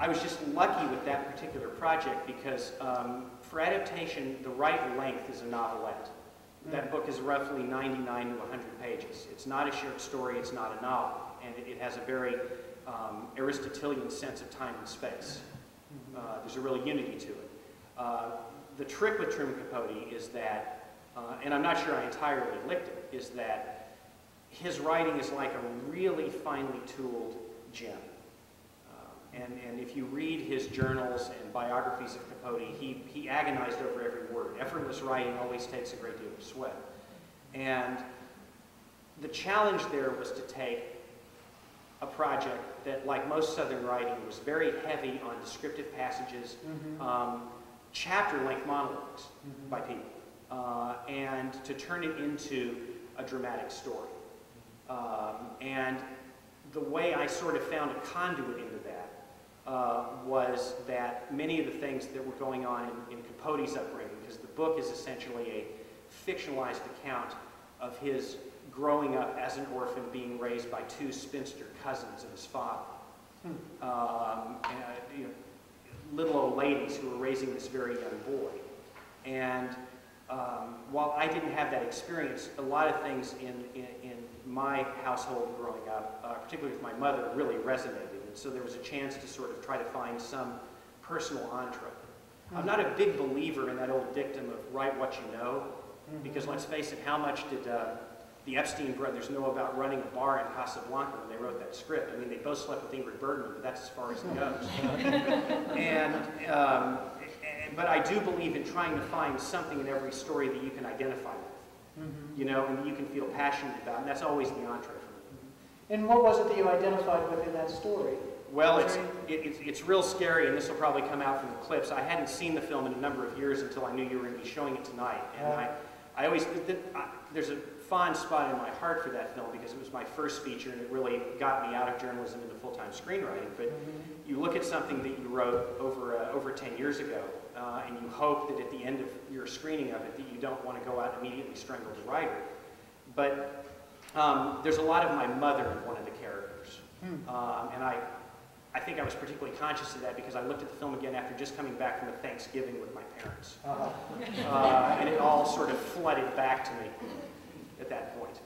I was just lucky with that particular project because for adaptation, the right length is a novelette. That book is roughly 99 to 100 pages. It's not a short story, it's not a novel, and it has a very Aristotelian sense of time and space. There's a real unity to it. The trick with Truman Capote is that, and I'm not sure I entirely licked it, is that his writing is like a really finely tooled gem. And if you read his journals and biographies of Capote, he agonized over every word. Effortless writing always takes a great deal of sweat. And the challenge there was to take a project that, like most Southern writing, was very heavy on descriptive passages, chapter-length monologues by people, and to turn it into a dramatic story. And the way I sort of found a conduit into that was that many of the things that were going on in Capote's upbringing, because the book is essentially a fictionalized account of his growing up as an orphan, being raised by two spinster cousins of his father. Little old ladies who were raising this very young boy. And while I didn't have that experience, a lot of things in my household growing up, particularly with my mother, really resonated. And so there was a chance to sort of try to find some personal entree. I'm not a big believer in that old dictum of write what you know, because let's face it, how much did the Epstein brothers know about running a bar in Casablanca when they wrote that script? I mean, they both slept with Ingrid Bergman, but that's as far as it goes. But I do believe in trying to find something in every story that you can identify with, you know, and that you can feel passionate about, and that's always the entree for me. And what was it that you identified with in that story? Well, it's real scary, and this will probably come out from the clips. I hadn't seen the film in a number of years until I knew you were going to be showing it tonight, and I always, there's a fond spot in my heart for that film because it was my first feature and it really got me out of journalism into full-time screenwriting. But you look at something that you wrote over 10 years ago and you hope that at the end of your screening of it that you don't want to go out and immediately strangle the writer. But there's a lot of my mother in one of the characters. And I think I was particularly conscious of that because I looked at the film again after just coming back from a Thanksgiving with my parents. And it all sort of flooded back to me at that point.